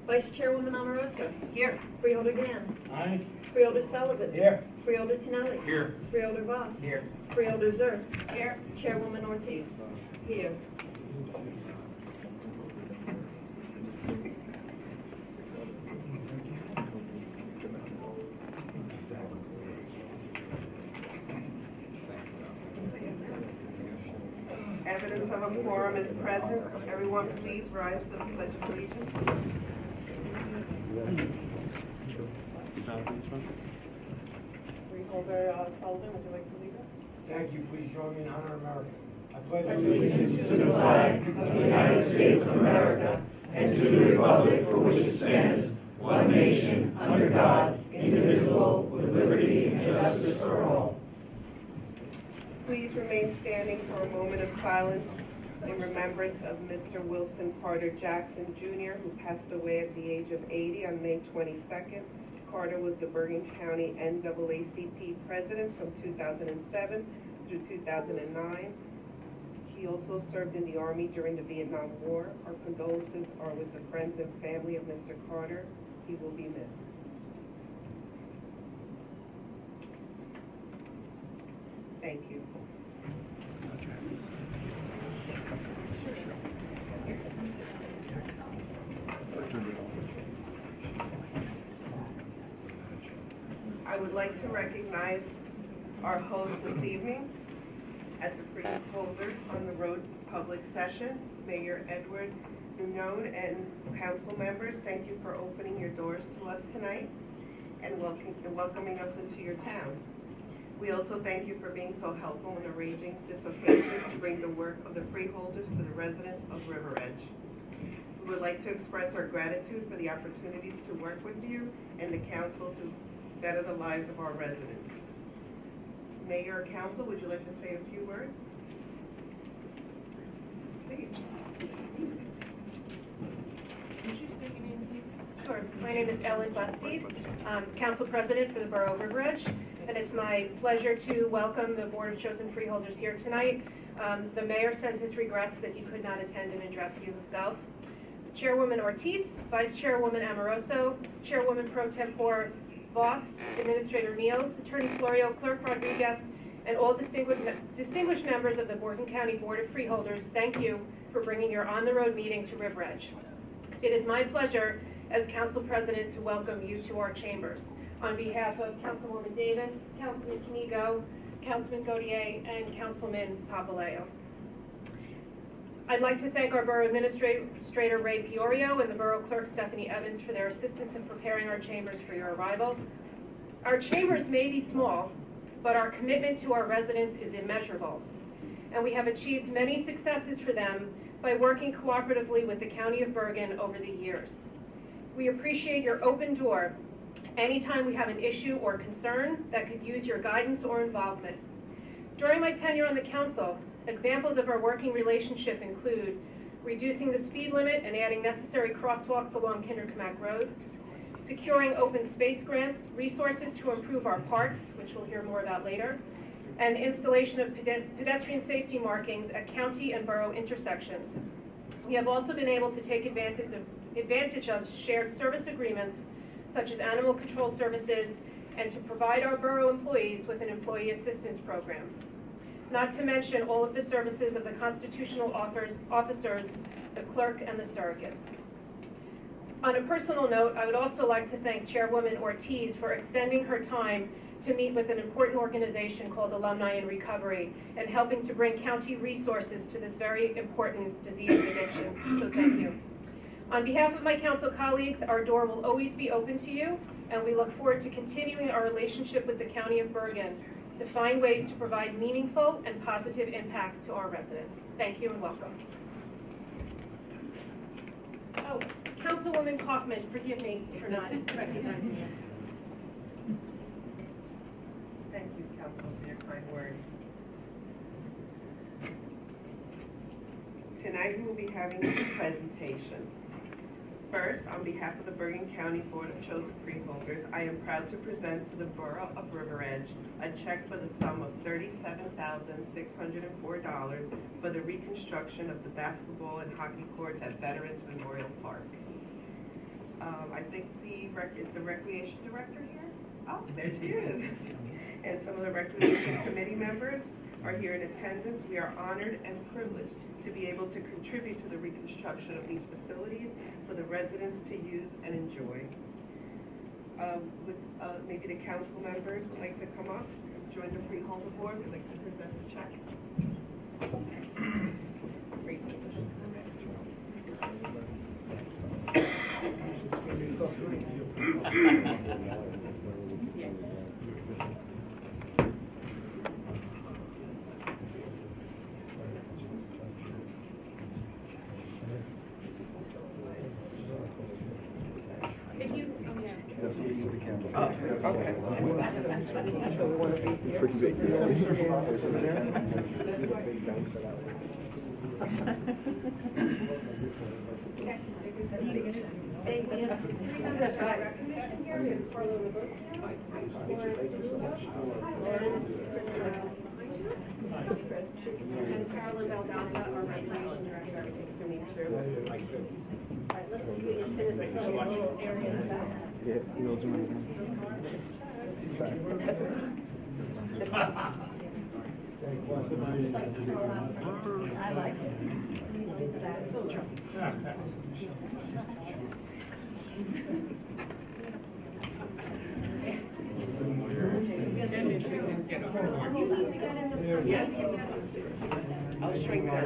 Vice Chairwoman Amoroso. Here. Freeholder Gans. Aye. Freeholder Sullivan. Here. Freeholder Tinelli. Here. Freeholder Voss. Here. Freeholder Zerk. Here. Chairwoman Ortiz. Here. Evidence of a quorum is present. Everyone please rise for the Pledge of Allegiance. Freeholder Sullivan, would you like to lead us? Thank you. Please join me in honor of America. I pledge Allegiance to the flag of the United States of America and to the republic for which it stands, one nation, under God, indivisible, with liberty and justice for all. Please remain standing for a moment of silence in remembrance of Mr. Wilson Carter Jackson, Jr., who passed away at the age of 80 on May 22nd. Carter was the Bergen County NAACP president from 2007 through 2009. He also served in the Army during the Vietnam War. Our condolences are with the friends and family of Mr. Carter. He will be missed. Thank you. I would like to recognize our host this evening at the Freeholder on the Road public session, Mayor Edward Nunon and council members. Thank you for opening your doors to us tonight and welcoming us into your town. We also thank you for being so helpful in arranging this occasion to bring the work of the freeholders to the residents of River Edge. We would like to express our gratitude for the opportunities to work with you and the council to better the lives of our residents. Mayor or council, would you like to say a few words? Please. Would you state your name, please? Sure. My name is Ellen Busteed. I'm Council President for the Borough of River Edge, and it's my pleasure to welcome the Board of Chosen Freeholders here tonight. The Mayor sends his regrets that he could not attend and address you himself. Chairwoman Ortiz, Vice Chairwoman Amoroso, Chairwoman Pro Tempore Voss, Administrator Niels, Attorney Florio, Clerk Rodriguez, and all distinguished members of the Bergen County Board of Freeholders, thank you for bringing your on-the-road meeting to River Edge. It is my pleasure as Council President to welcome you to our chambers. On behalf of Councilwoman Davis, Councilman Canigo, Councilman Gautier, and Councilman Papaleo. I'd like to thank our Borough Administrator Ray Fiorio and the Borough Clerk Stephanie Evans for their assistance in preparing our chambers for your arrival. Our chambers may be small, but our commitment to our residents is immeasurable, and we have achieved many successes for them by working cooperatively with the County of Bergen over the years. We appreciate your open door anytime we have an issue or concern that could use your guidance or involvement. During my tenure on the council, examples of our working relationship include reducing the speed limit and adding necessary crosswalks along Kinderkamak Road, securing open space grants, resources to improve our parks, which we'll hear more about later, and installation of pedestrian safety markings at county and borough intersections. We have also been able to take advantage of shared service agreements such as animal control services and to provide our borough employees with an employee assistance program. Not to mention all of the services of the constitutional officers, the clerk, and the surrogate. On a personal note, I would also like to thank Chairwoman Ortiz for extending her time to meet with an important organization called Alumni in Recovery and helping to bring county resources to this very important disease of addiction. So thank you. On behalf of my council colleagues, our door will always be open to you, and we look forward to continuing our relationship with the County of Bergen to find ways to provide meaningful and positive impact to our residents. Thank you and welcome. Oh, Councilwoman Kaufman, forgive me for not recognizing you. Thank you, Council, for your kind words. Tonight we will be having two presentations. First, on behalf of the Bergen County Board of Chosen Freeholders, I am proud to present to the Borough of River Edge a check for the sum of $37,604 for the reconstruction of the basketball and hockey courts at Veterans Memorial Park. I think is the recreation director here? Oh, there she is. And some of the recreation committee members are here in attendance. We are honored and privileged to be able to contribute to the reconstruction of these facilities for the residents to use and enjoy. Maybe the council members would like to come up and join the Freeholder board. We'd like to present the check. And Carolyn Valdosta, our recreation director. Nice to meet you. Let's get into this little area in the back. I like it. Yeah. I'll shrink that.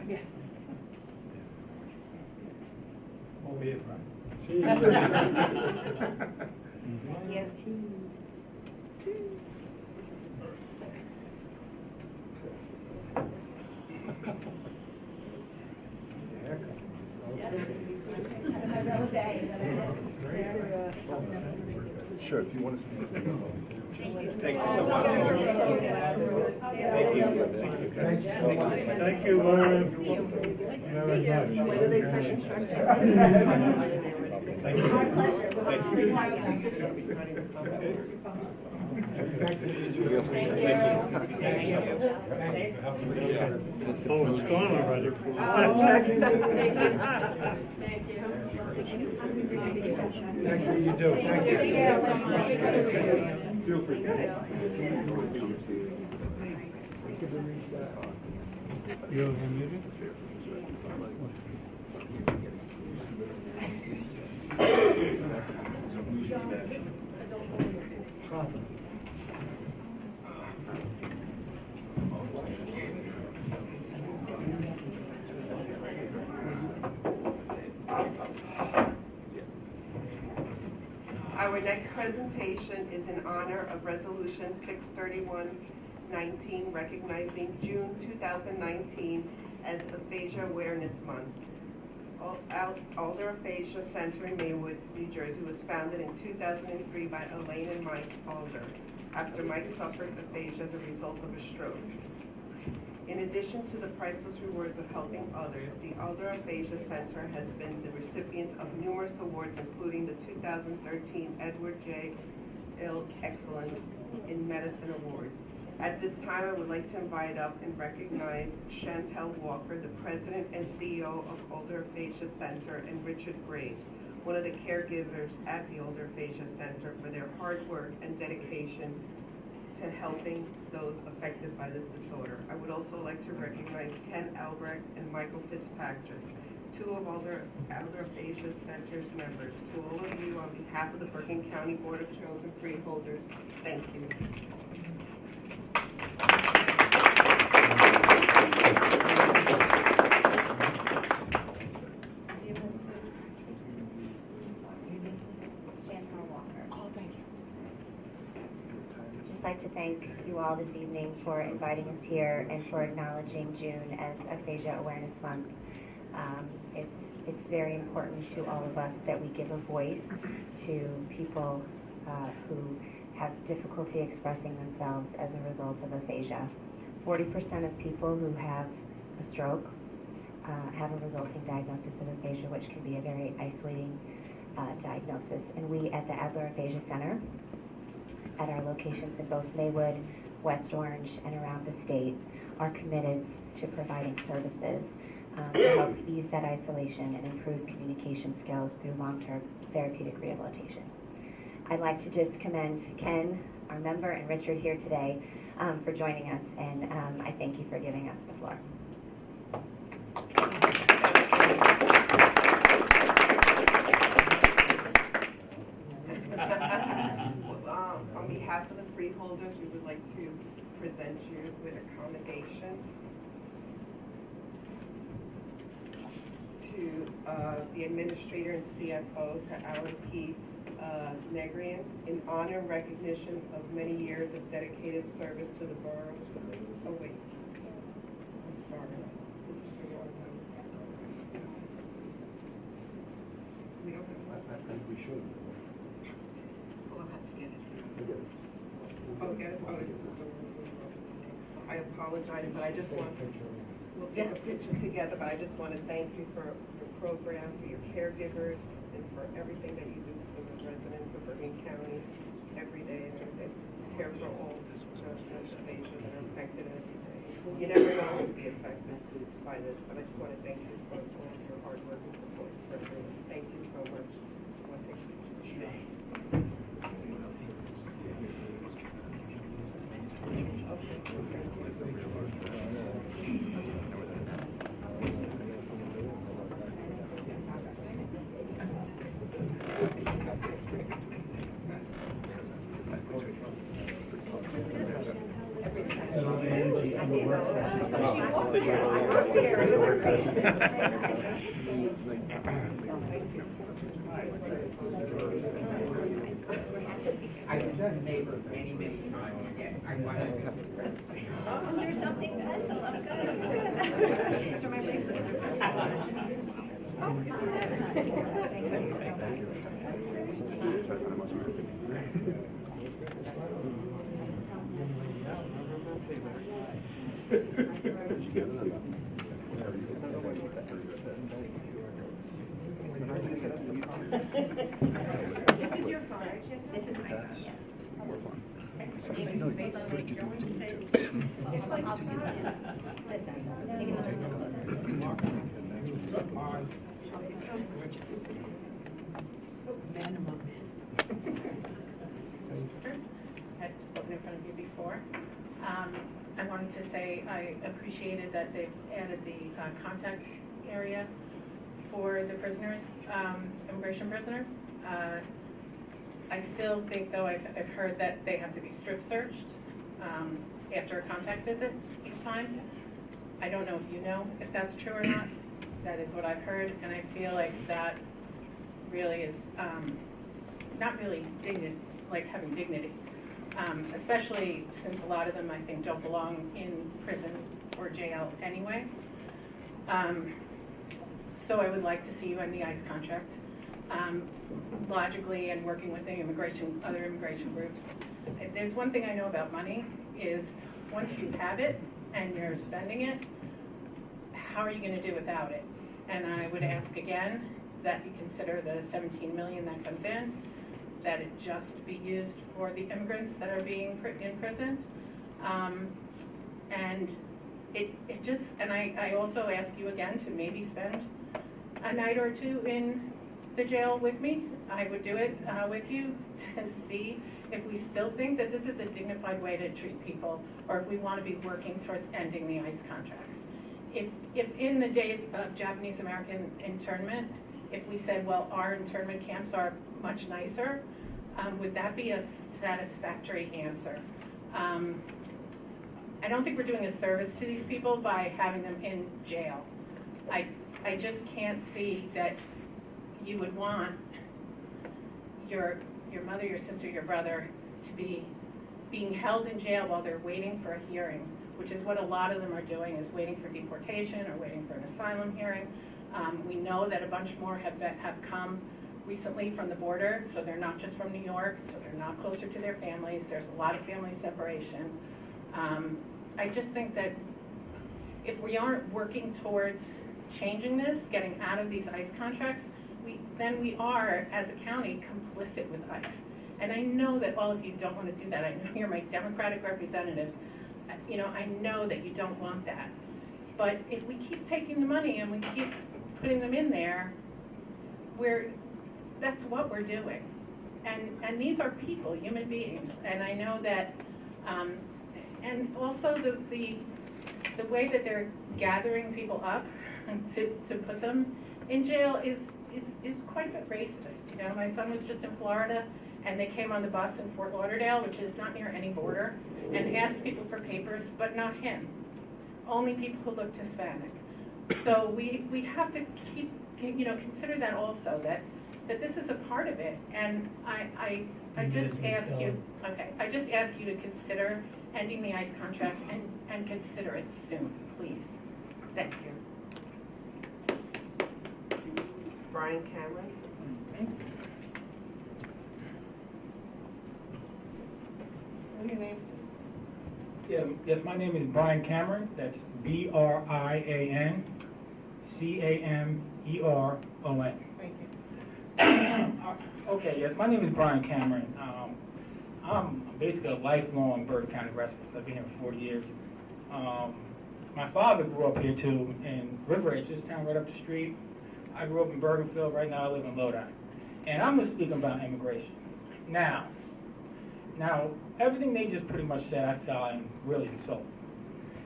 Yes. Over here, right? Yeah. Sure, if you want to speak. Thank you so much. Thank you. Thank you very much. When do they start construction? Thank you. Our pleasure. Thank you. Oh, it's gone already. Thank you. Next thing you do. Thank you. Feel free. You have a meeting? Our next presentation is in honor of Resolution 631-19, recognizing June 2019 as Aphasia Awareness Month. Alder Aphasia Center in Maywood, New Jersey was founded in 2003 by Elaine and Mike Alder after Mike suffered aphasia as a result of a stroke. In addition to the priceless rewards of helping others, the Alder Aphasia Center has been the recipient of numerous awards, including the 2013 Edward J. Ill Excellence in Medicine Award. At this time, I would like to invite up and recognize Chantel Walker, the President and CEO of Alder Aphasia Center, and Richard Graves, one of the caregivers at the Alder Aphasia Center, for their hard work and dedication to helping those affected by this disorder. I would also like to recognize Ken Albrecht and Michael Fitzpatrick, two of Alder Aphasia Center's members. To all of you, on behalf of the Bergen County Board of Chosen Freeholders, thank you. I'd just like to thank you all this evening for inviting us here and for acknowledging June as Aphasia Awareness Month. It's very important to all of us that we give a voice to people who have difficulty expressing themselves as a result of aphasia. 40% of people who have a stroke have a resulting diagnosis of aphasia, which can be a very isolating diagnosis. And we at the Adler Aphasia Center, at our locations in both Maywood, West Orange and around the state are committed to providing services to help ease that isolation and improve communication skills through long-term therapeutic rehabilitation. I'd like to just commend Ken, our member, and Richard here today for joining us, and I thank you for giving us the floor. On behalf of the freeholders, we would like to present you with a commendation to the administrator and CFO, to Alan P. Negrian, in honor and recognition of many years of dedicated service to the borough. Oh, wait. I'm sorry. This is the wrong one. We don't have that. I think we should. We'll have to get it. Oh, get it? Oh, this is the wrong one. I apologize, but I just want, we'll take a picture together, but I just want to thank you for your program, for your caregivers, and for everything that you do for the residents of Bergen County every day, and care for all the patients that are affected every day. You never know who will be affected by this, but I just want to thank you for all of your hard work and support for everyone. Thank you so much. I want to take a picture. I've done neighbor many, many times, yes, I want to. Oh, there's something special, I'm good. These are my This is your phone. This is my phone, yeah. It's like Listen, take it a little closer. She's so gorgeous. Man among men. I've spoken in front of you before. I wanted to say I appreciated that they've added the contact area for the prisoners, immigration prisoners. I still think, though, I've heard that they have to be strip searched after a contact visit each time. I don't know if you know if that's true or not. That is what I've heard, and I feel like that really is not really like having dignity, especially since a lot of them, I think, don't belong in prison or jail anyway. So I would like to see you in the ICE contract. Logically, and working with the other immigration groups, there's one thing I know about money is once you have it and you're spending it, how are you going to do without it? And I would ask again that you consider the $17 million that comes in, that it just be used for the immigrants that are being imprisoned. And it just, and I also ask you again to maybe spend a night or two in the jail with me. I would do it with you to see if we still think that this is a dignified way to treat people, or if we want to be working towards ending the ICE contracts. If in the days of Japanese American internment, if we said, well, our internment camps are much nicer, would that be a satisfactory answer? I don't think we're doing a service to these people by having them in jail. I just can't see that you would want your mother, your sister, your brother to be being held in jail while they're waiting for a hearing, which is what a lot of them are doing, is waiting for deportation or waiting for an asylum hearing. We know that a bunch more have come recently from the border, so they're not just from New York, so they're not closer to their families. There's a lot of family separation. I just think that if we aren't working towards changing this, getting out of these ICE contracts, then we are, as a county, complicit with ICE. And I know that all of you don't want to do that. I know you're my Democratic representatives. You know, I know that you don't want that. But if we keep taking the money and we keep putting them in there, that's what we're doing. And these are people, human beings. And I know that, and also the way that they're gathering people up to put them in jail is quite a bit racist. You know, my son was just in Florida, and they came on the bus in Fort Lauderdale, which is not near any border, and asked people for papers, but not him. Only people who looked Hispanic. So we have to keep, you know, consider that also, that this is a part of it. And I just ask you, I just ask you to consider ending the ICE contract and consider it soon, please. Thank you. Brian Cameron. What's your name? Yeah, yes, my name is Brian Cameron. That's BrianCameron. Thank you. Okay, yes, my name is Brian Cameron. I'm basically a lifelong Borough County resident. I've been here for 40 years. My father grew up here too, in River Edge, this town right up the street. I grew up in Bergenfield. Right now I live in Lodi. And I'm just speaking about immigration. Now, everything they just pretty much said, I find really insulting,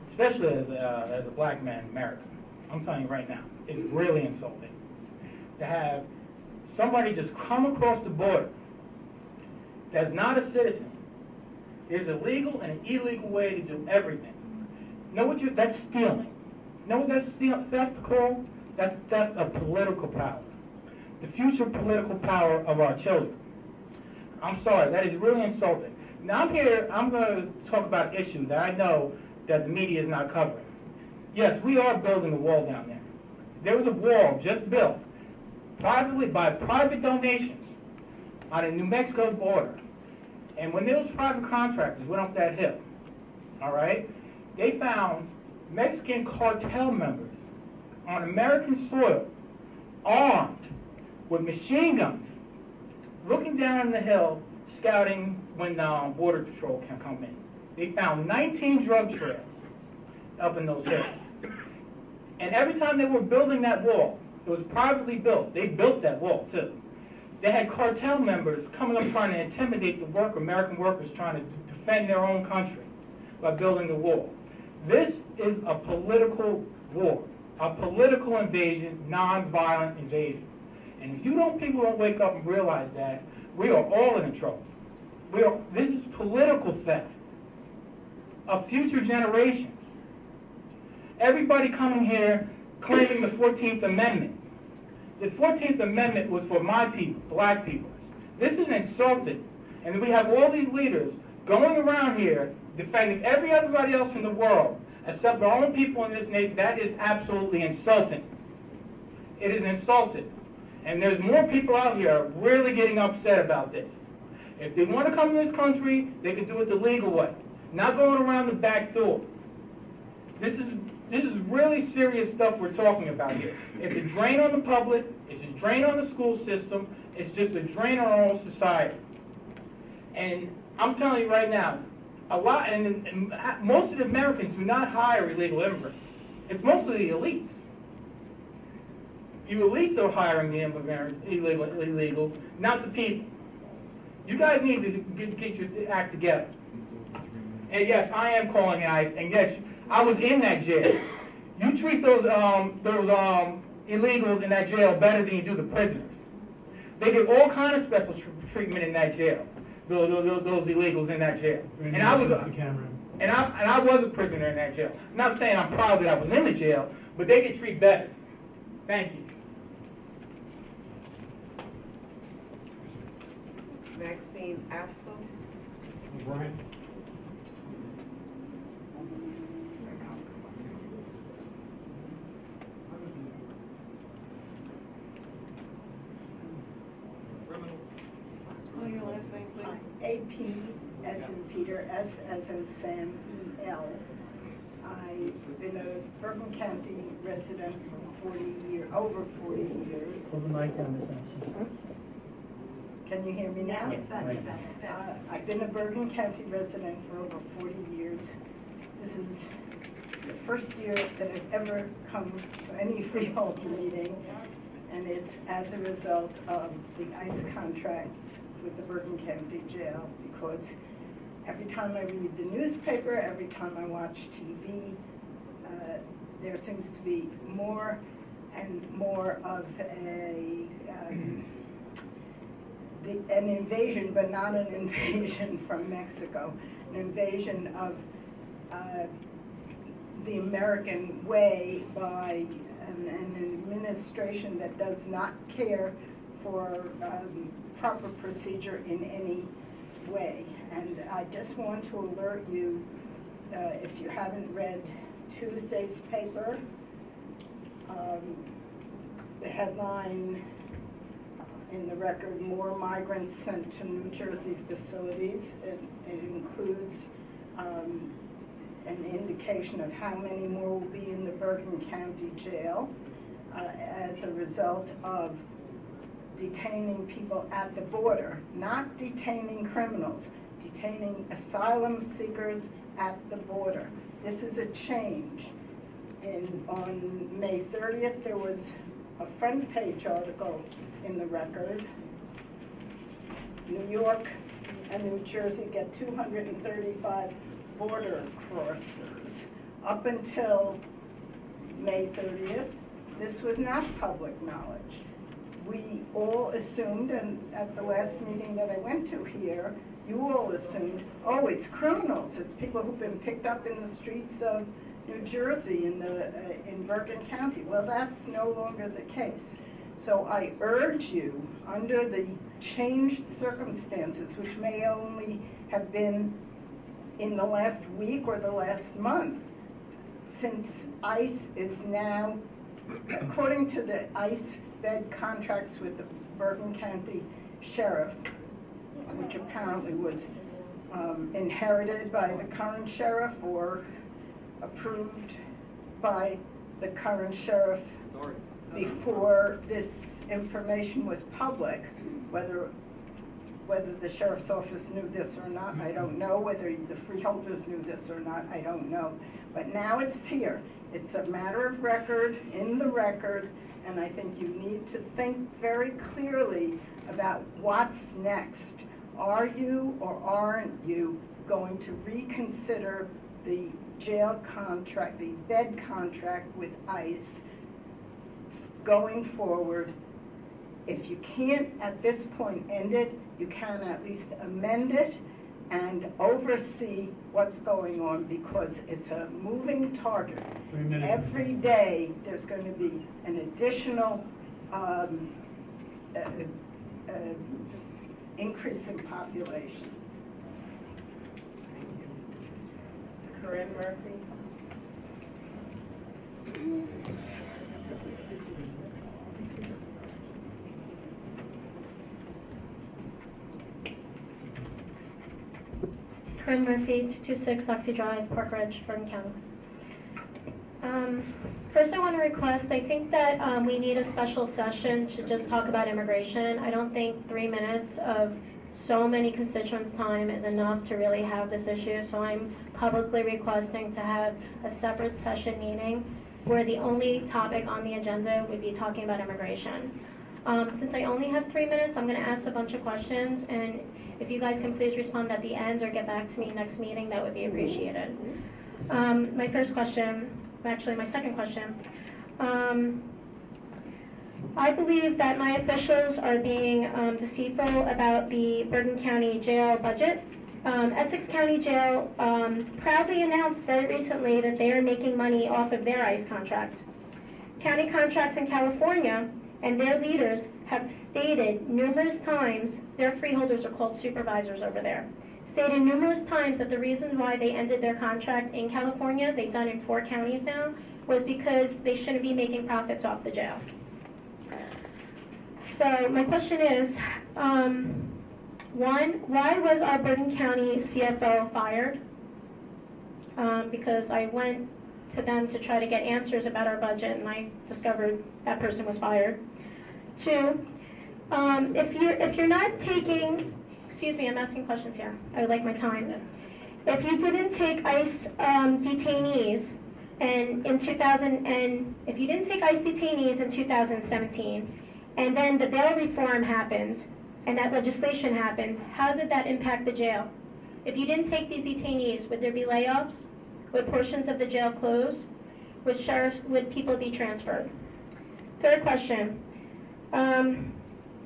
especially as a black man in America. I'm telling you right now, it's really insulting to have somebody just come across the border that's not a citizen. There's a legal and an illegal way to do everything. That's stealing. Know what that's theft called? That's theft of political power. The future political power of our children. I'm sorry, that is really insulting. Now I'm going to talk about an issue that I know that the media is not covering. Yes, we are building a wall down there. There was a wall just built privately by private donations on the New Mexico border. And when those private contractors went up that hill, all right, they found Mexican cartel members on American soil, armed with machine guns, looking down the hill, scouting when Border Patrol can come in. They found 19 drug trails up in those hills. And every time they were building that wall, it was privately built. They built that wall too. They had cartel members coming up trying to intimidate the American workers trying to defend their own country by building the wall. This is a political war, a political invasion, non-violent invasion. And if people don't wake up and realize that, we are all in trouble. This is political theft of future generations. Everybody coming here claiming the 14th Amendment. The 14th Amendment was for my people, black people. This is insulting. And we have all these leaders going around here defending everybody else in the world except our own people in this nation. That is absolutely insulting. It is insulting. And there's more people out here really getting upset about this. If they want to come to this country, they can do it the legal way, not going around the back door. This is really serious stuff we're talking about here. It's a drain on the public, it's a drain on the school system, it's just a drain on our whole society. And I'm telling you right now, most of the Americans do not hire illegal immigrants. It's mostly the elites. You elites are hiring the illegals, not the people. You guys need to get your act together. And yes, I am calling ICE, and yes, I was in that jail. You treat those illegals in that jail better than you do the prisoners. They get all kind of special treatment in that jail. Those illegals in that jail. And I was a prisoner in that jail. I'm not saying I'm proud that I was in the jail, but they get treated better. Thank you. Maxine Apsel. Brian? Spell your last name, please. AP as in Peter, S as in Sam, E-L. I've been a Bergen County resident for over 40 years. Hold the mic down, Miss Anderson. Can you hear me now? I've been a Bergen County resident for over 40 years. This is the first year that I've ever come to any Freeholder meeting, and it's as a result of the ICE contracts with the Bergen County Jail, because every time I read the newspaper, every time I watch TV, there seems to be more and more of an invasion, but not an invasion from Mexico, an invasion of the American way by an administration that does not care for proper procedure in any way. And I just want to alert you, if you haven't read Tuesday's paper, the headline in the record, "More Migrants Sent to New Jersey Facilities." It includes an indication of how many more will be in the Bergen County Jail as a result of detaining people at the border, not detaining criminals, detaining asylum seekers at the border. This is a change. On May 30th, there was a front page article in the record. New York and New Jersey get 235 border crossers. Up until May 30th, this was not public knowledge. We all assumed, and at the last meeting that I went to here, you all assumed, oh, it's criminals, it's people who've been picked up in the streets of New Jersey in Bergen County. Well, that's no longer the case. So I urge you, under the changed circumstances, which may only have been in the last week or the last month, since ICE is now, according to the ICE bed contracts with the Bergen County Sheriff, which apparently was inherited by the current sheriff or approved by the current sheriff before this information was public, whether the sheriff's office knew this or not, I don't know. Whether the freeholders knew this or not, I don't know. But now it's here. It's a matter of record, in the record, and I think you need to think very clearly about what's next. Are you or aren't you going to reconsider the jail contract, the bed contract with ICE going forward? If you can't at this point end it, you can at least amend it and oversee what's going on, because it's a moving target. 3 minutes. Every day there's going to be an additional increase in population. Corinne Murphy. Corinne Murphy, 226 Oxy Drive, Park Ridge, Bergen County. First, I want to request, I think that we need a special session to just talk about immigration. I don't think 3 minutes of so many constituents' time is enough to really have this issue, so I'm publicly requesting to have a separate session meeting where the only topic on the agenda would be talking about immigration. Since I only have 3 minutes, I'm going to ask a bunch of questions, and if you guys can please respond at the end or get back to me next meeting, that would be appreciated. My first question, actually my second question. I believe that my officials are being deceitful about the Bergen County Jail budget. Essex County Jail proudly announced very recently that they are making money off of their ICE contract. County contracts in California and their leaders have stated numerous times, their freeholders are called supervisors over there, stated numerous times that the reason why they ended their contract in California, they've done in 4 counties now, was because they shouldn't be making profits off the jail. So my question is, one, why was our Bergen County CFO fired? Because I went to them to try to get answers about our budget and I discovered that person was fired. 2, If you're not taking, excuse me, I'm asking questions here. I would like my time. If you didn't take ICE detainees if you didn't take ICE detainees in 2017, and then the bail reform happened, and that legislation happened, how did that impact the jail? If you didn't take these detainees, would there be layoffs? Would portions of the jail close? Would people be transferred? Third question.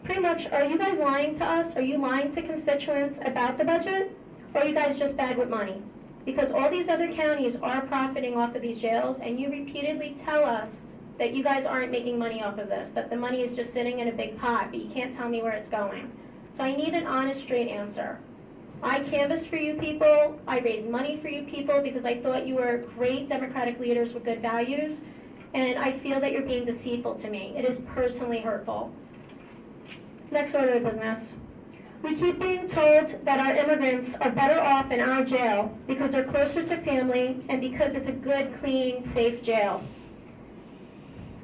Pretty much, are you guys lying to us? Are you lying to constituents about the budget? Or are you guys just bad with money? Because all these other counties are profiting off of these jails, and you repeatedly tell us that you guys aren't making money off of this, that the money is just sitting in a big pot, but you can't tell me where it's going. So I need an honest, straight answer. I canvassed for you people, I raised money for you people because I thought you were great Democratic leaders with good values, and I feel that you're being deceitful to me. It is personally hurtful. Next order of business. We keep being told that our immigrants are better off in our jail because they're closer to family and because it's a good, clean, safe jail.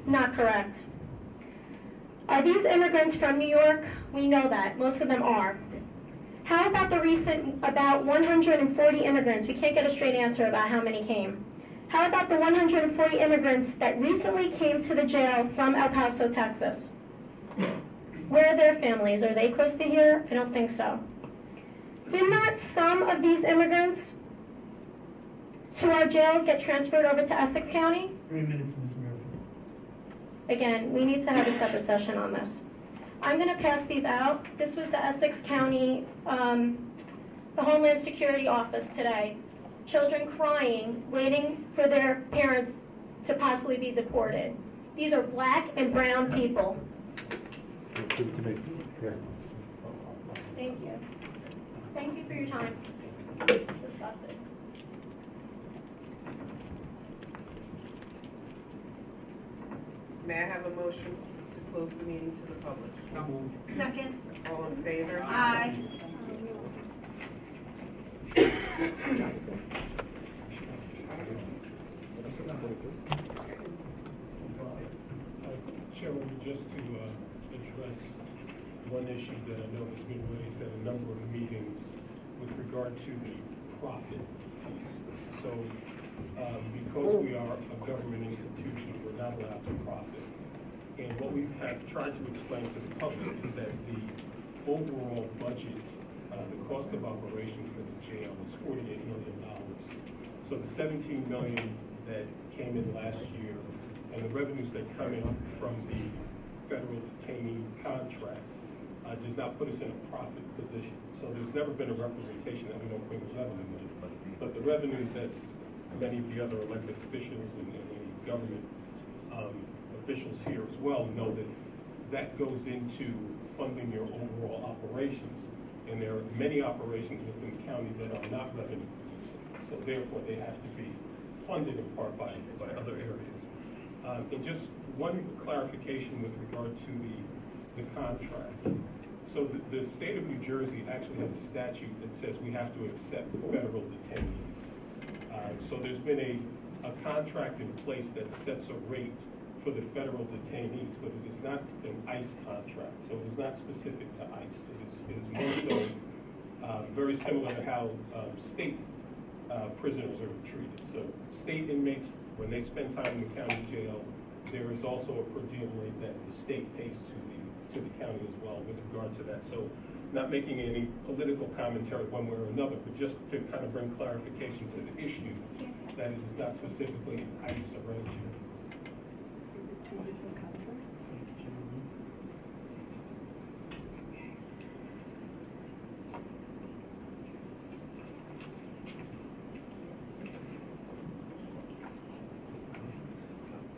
Not correct. Are these immigrants from New York? We know that. Most of them are. How about the recent, about 140 immigrants? We can't get a straight answer about how many came. How about the 140 immigrants that recently came to the jail from El Paso, Texas? Where are their families? Are they close to here? I don't think so. Did not some of these immigrants to our jail get transferred over to Essex County? 3 minutes, Ms. Murphy. Again, we need to have a separate session on this. I'm going to pass these out. This was the Essex County, the Homeland Security Office today. Children crying, waiting for their parents to possibly be deported. These are black and brown people. Thank you. Thank you for your time. Disgusting. May I have a motion to close the meeting to the public? Second. All in favor? Aye. Chairman, just to address one issue that I know has been raised at a number of meetings with regard to the profit piece. So because we are a government institution, we're not allowed to profit. And what we have tried to explain to the public is that the overall budget, the cost of operations for the jail is $48 million. So the $17 million that came in last year and the revenues that come in from the federal detainee contract does not put us in a profit position. So there's never been a representation that we don't bring revenue in. But the revenues, as many of the other elected officials and any government officials here as well know, that goes into funding your overall operations. And there are many operations within the county that are not revenue producing. So therefore, they have to be funded in part by other areas. And just one clarification with regard to the contract. So the state of New Jersey actually has a statute that says we have to accept federal detainees. So there's been a contract in place that sets a rate for the federal detainees, but it is not an ICE contract. So it is not specific to ICE. It is more so very similar to how state prisoners are treated. So state inmates, when they spend time in the county jail, there is also a per diem rate that the state pays to the county as well with regard to that. So not making any political commentary one way or another, but just to kind of bring clarification to the issue that it is not specifically an ICE arrangement. Two different contracts.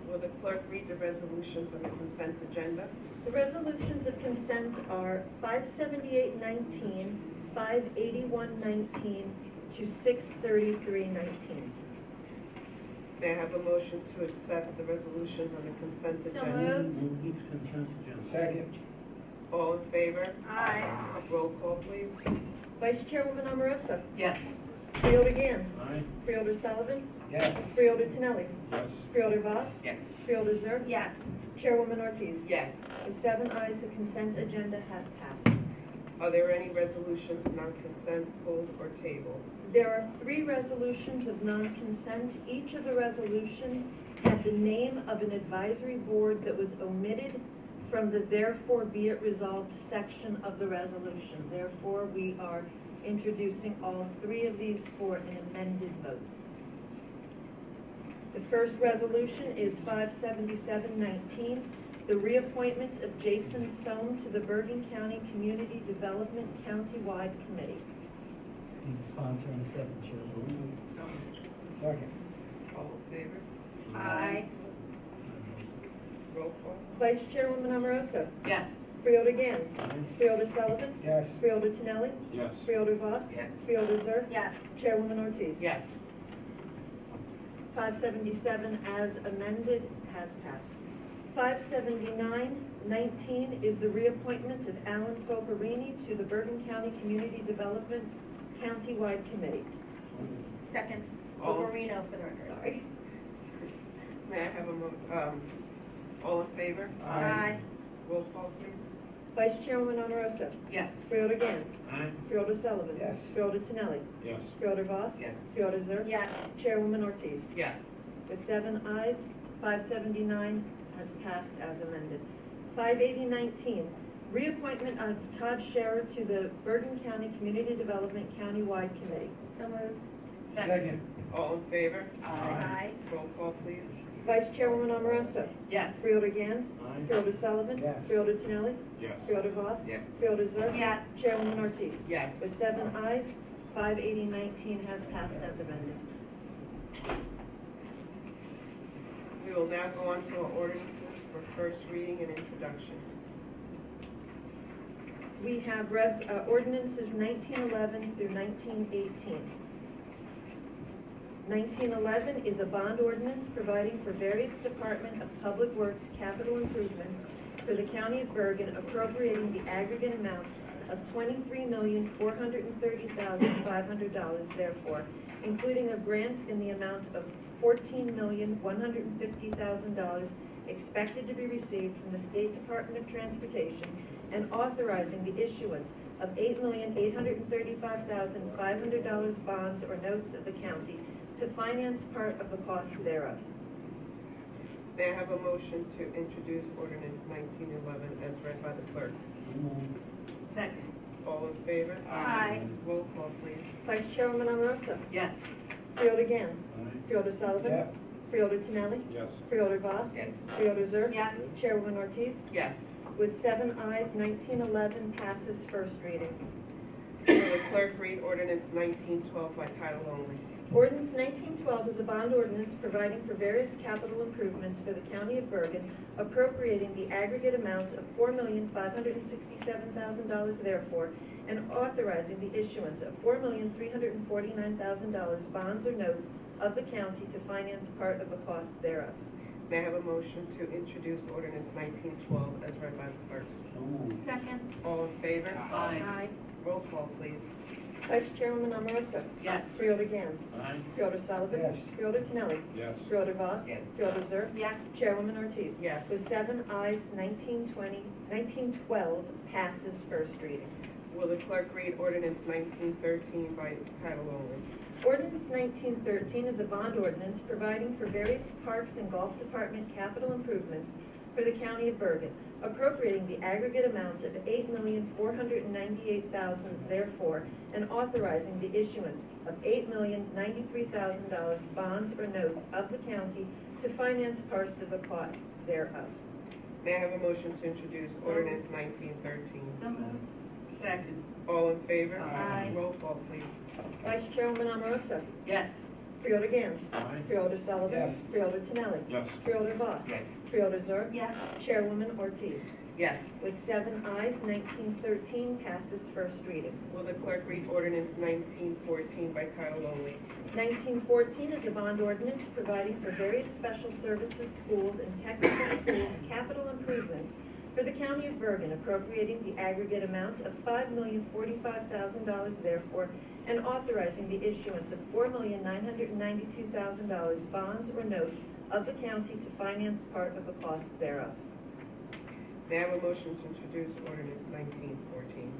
Will the clerk read the resolutions on the consent agenda? The resolutions of consent are 57819, 58119 to 63319. May I have a motion to accept the resolutions on the consent agenda? Second. All in favor? Aye. Roll call, please. Vice Chairwoman Omarosa? Yes. Freeholder Gans? Aye. Freeholder Sullivan? Yes. Freeholder Tinelli? Yes. Freeholder Voss? Yes. Freeholder Zerk? Yes. Chairwoman Ortiz. Yes. With 7 ayes, the consent agenda has passed. Are there any resolutions, non-consent, pulled, or tabled? There are 3 resolutions of non-consent. Each of the resolutions had the name of an advisory board that was omitted from the therefore be it resolved section of the resolution. Therefore, we are introducing all 3 of these for an amended vote. The first resolution is 57719, the reappointment of Jason Soam to the Bergen County Community Development Countywide Committee. Sponsor and second, Chair. Second. All in favor? Aye. Roll call? Vice Chairwoman Amoroso. Yes. Freeholder Gans. Freeholder Sullivan. Yes. Freeholder Tinelli. Yes. Freeholder Voss. Yes. Freeholder Zerk. Yes. Chairwoman Ortiz. Yes. 577 as amended has passed. 57919 is the reappointment of Alan Focarini to the Bergen County Community Development Countywide Committee. Second, All- Oberino for the record. Sorry. May I have all in favor? Aye. Roll call, please. Vice Chairwoman Amoroso. Yes. Freeholder Gans. Aye. Freeholder Sullivan. Yes. Freeholder Tinelli. Yes. Freeholder Voss. Yes. Freeholder Zerk. Yes. Chairwoman Ortiz. Yes. With 7 ayes, 579 has passed as amended. 58019, reappointment of Todd Scherer to the Bergen County Community Development Countywide Committee. So moved. Second. All in favor? Aye. Roll call, please. Vice Chairwoman Amoroso. Yes. Freeholder Gans. Aye. Freeholder Sullivan. Yes. Freeholder Tinelli. Yes. Freeholder Voss. Yes. Freeholder Zerk. Yes. Chairwoman Ortiz. Yes. With 7 ayes, 58019 has passed as amended. We will now go on to our ordinances for first reading and introduction. We have ordinances 1911 through 1918. 1911 is a bond ordinance providing for various Department of Public Works capital improvements for the County of Bergen, appropriating the aggregate amount of $23,430,500, therefore, including a grant in the amount of $14,150,000 expected to be received from the State Department of Transportation, and authorizing the issuance of $8,835,500 bonds or notes of the county to finance part of the cost thereof. May I have a motion to introduce ordinance 1911 as read by the clerk? Second. All in favor? Aye. Roll call, please. Vice Chairwoman Amoroso. Yes. Freeholder Gans. Aye. Freeholder Sullivan. Yeah. Freeholder Tinelli. Yes. Freeholder Voss. Yes. Freeholder Zerk. Yes. Chairwoman Ortiz. Yes. With 7 ayes, 1911 passes first reading. Will the clerk read ordinance 1912 by title only? Ordinance 1912 is a bond ordinance providing for various capital improvements for the County of Bergen, appropriating the aggregate amount of $4,567,000 therefore, and authorizing the issuance of $4,349,000 bonds or notes of the county to finance part of the cost thereof. May I have a motion to introduce ordinance 1912 as read by the clerk? Second. All in favor? Aye. Roll call, please. Vice Chairwoman Amoroso. Yes. Freeholder Gans. Aye. Freeholder Sullivan. Yes. Freeholder Tinelli. Yes. Freeholder Voss. Yes. Freeholder Zerk. Yes. Chairwoman Ortiz. Yes. With 7 ayes, 1912 passes first reading. Will the clerk read ordinance 1913 by title only? Ordinance 1913 is a bond ordinance providing for various parks and golf department capital improvements for the County of Bergen, appropriating the aggregate amount of $8,498,000 therefore, and authorizing the issuance of $8,093,000 bonds or notes of the county to finance part of the cost thereof. May I have a motion to introduce ordinance 1913? So moved. Second. All in favor? Aye. Roll call, please. Vice Chairwoman Amoroso. Yes. Freeholder Gans. Aye. Freeholder Sullivan. Yes. Freeholder Tinelli. Yes. Freeholder Voss. Yes. Freeholder Zerk. Yes. Chairwoman Ortiz. Yes. With 7 ayes, 1913 passes first reading. Will the clerk read ordinance 1914 by title only? 1914 is a bond ordinance providing for various special services, schools, and technical schools capital improvements for the County of Bergen, appropriating the aggregate amount of $5,045,000 therefore, and authorizing the issuance of $4,992,000 bonds or notes of the county to finance part of the cost thereof. May I have a motion to introduce ordinance 1914?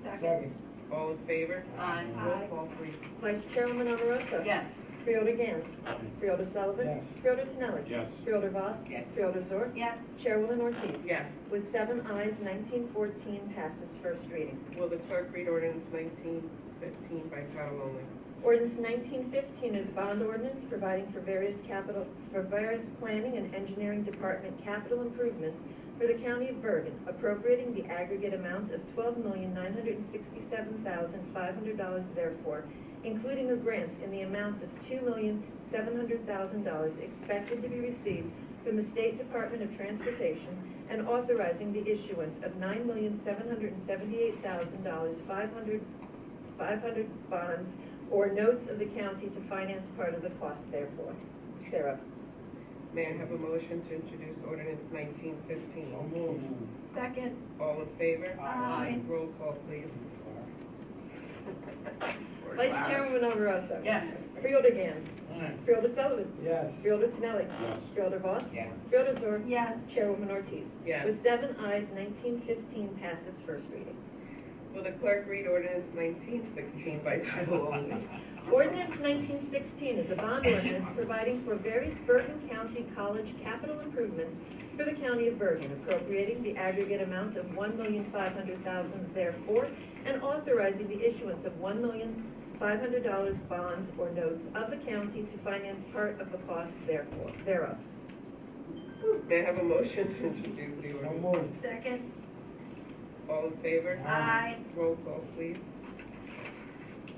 Second. All in favor? Aye. Roll call, please. Vice Chairwoman Amoroso. Yes. Freeholder Gans. Freeholder Sullivan. Yes. Freeholder Tinelli. Yes. Freeholder Voss. Yes. Freeholder Zorc. Yes. Chairwoman Ortiz. Yes. With 7 ayes, 1914 passes first reading. Will the clerk read ordinance 1915 by title only? Ordinance 1915 is a bond ordinance providing for various planning and engineering department capital improvements for the county of Bergen, appropriating the aggregate amount of $12,967,500 therefore, including a grant in the amount of $2,700,000 expected to be received from the State Department of Transportation, and authorizing the issuance of $9,778,000 500 bonds or notes of the county to finance part of the cost thereof. May I have a motion to introduce ordinance 1915? Second. All in favor? Aye. Roll call, please. Vice Chairwoman Amoroso. Yes. Freeholder Gans. Aye. Freeholder Sullivan. Yes. Freeholder Tinelli. Yes. Freeholder Voss. Yes. Freeholder Zorc. Yes. Chairwoman Ortiz. Yes. With 7 ayes, 1915 passes first reading. Will the clerk read ordinance 1916 by title only? Ordinance 1916 is a bond ordinance providing for various Bergen County College capital improvements for the county of Bergen, appropriating the aggregate amount of $1,500,000 therefore, and authorizing the issuance of $1,500 bonds or notes of the county to finance part of the cost thereof. May I have a motion to introduce the So ordinance? moved. Second. All in favor? Aye. Roll call, please.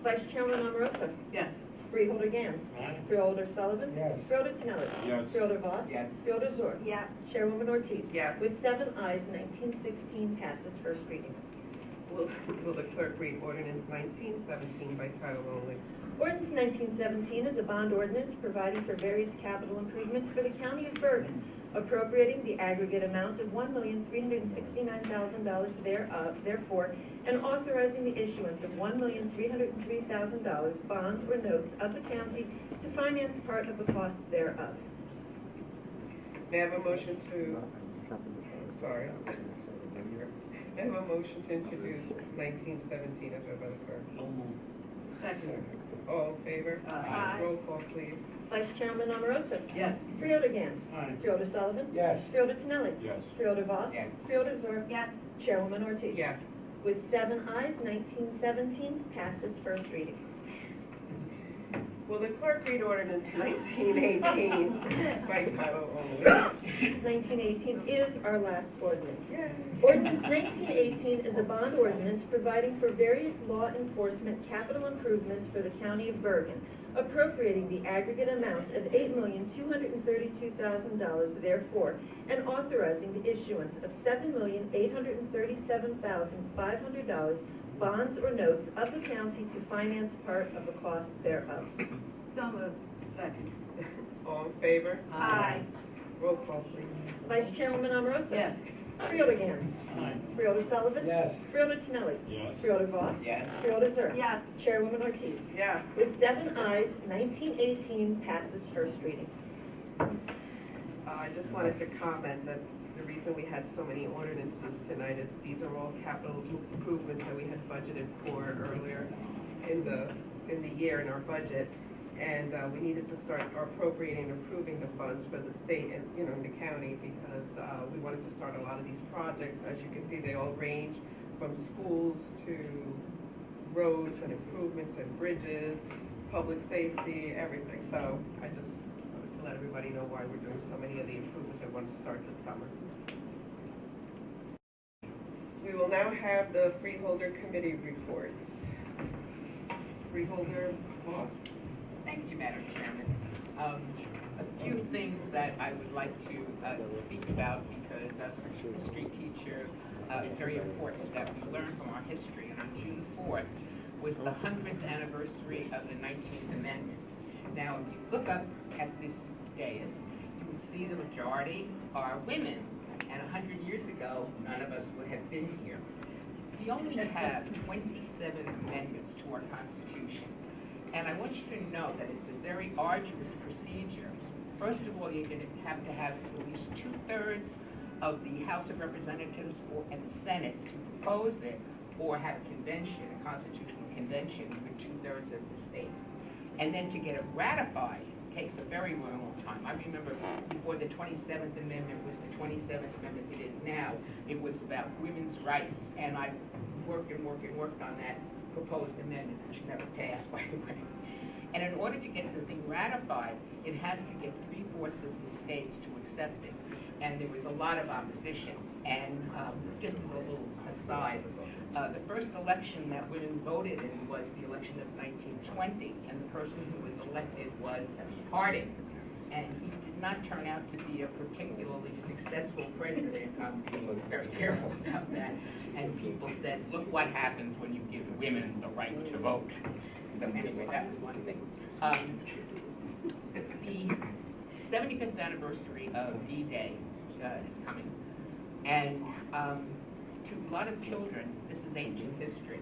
Vice Chairman Amoroso. Yes. Freeholder Gans. Aye. Freeholder Sullivan. Yes. Freeholder Tinelli. Yes. Freeholder Voss. Yes. Freeholder Zorc. Yes. Chairwoman Ortiz. Yes. With 7 ayes, 1916 passes first reading. Will the clerk read ordinance 1917 by title only? Ordinance 1917 is a bond ordinance providing for various capital improvements for the county of Bergen, appropriating the aggregate amount of $1,369,000 therefore, and authorizing the issuance of $1,303,000 bonds or notes of the county to finance part of the cost thereof. May I have a motion to, sorry. May I have a motion to introduce 1917 as read by the clerk? Second. All in favor? Aye. Roll call, please. Vice Chairman Amoroso. Yes. Freeholder Gans. Aye. Freeholder Sullivan. Yes. Freeholder Tinelli. Yes. Freeholder Voss. Yes. Freeholder Zorc. Yes. Chairwoman Ortiz. Yes. With 7 ayes, 1917 passes first reading. Will the clerk read ordinance 1918 by title only? 1918 is our last ordinance. Ordinance 1918 is a bond ordinance providing for various law enforcement capital improvements for the county of Bergen, appropriating the aggregate amount of $8,232,000 therefore, and authorizing the issuance of $7,837,500 bonds or notes of the county to finance part of the cost thereof. So moved. Second. All in favor? Aye. Roll call, please. Vice Chairwoman Amoroso. Yes. Freeholder Gans. Aye. Freeholder Sullivan. Yes. Freeholder Tinelli. Yes. Freeholder Voss. Yes. Freeholder Zorc. Yes. Chairwoman Ortiz. Yes. With 7 ayes, 1918 passes first reading. I just wanted to comment that the reason we had so many ordinances tonight is these are all capital improvements that we had budgeted for earlier in the year in our budget. And we needed to start appropriating and approving the funds for the state and, in the county because we wanted to start a lot of these projects. As you can see, they all range from schools to roads and improvements and bridges, public safety, everything. So I just wanted to let everybody know why we're doing so many of the improvements that we want to start this summer. We will now have the Freeholder Committee reports. Freeholder Voss. Thank you, Madam Chairman. A few things that I would like to speak about because as a history teacher, it's very important that we learn from our history. And on June 4th was the 100th anniversary of the 19th Amendment. Now, if you look up at this dais, you will see the majority are women. And 100 years ago, none of us would have been here. We only have 27 amendments to our Constitution. And I want you to know that it's a very arduous procedure. First of all, you're going to have at least 2/3 of the House of Representatives and the Senate to propose it or have a convention, a constitutional convention with 2/3 of the states. And then to get it ratified takes a very long time. I remember before the 27th Amendment was the 27th Amendment it is now, it was about women's rights. And I worked on that proposed amendment, which never passed, by the way. And in order to get the thing ratified, it has to get 3/4 of the states to accept it. And there was a lot of opposition. And just as a little aside, the first election that women voted in was the election of 1920, and the person who was elected was Harding. And he did not turn out to be a particularly successful president. I'm being very careful about that. And people said, look what happens when you give women the right to vote. So anyway, that was one thing. The 75th anniversary of D-Day is coming. And to a lot of children, this is ancient history.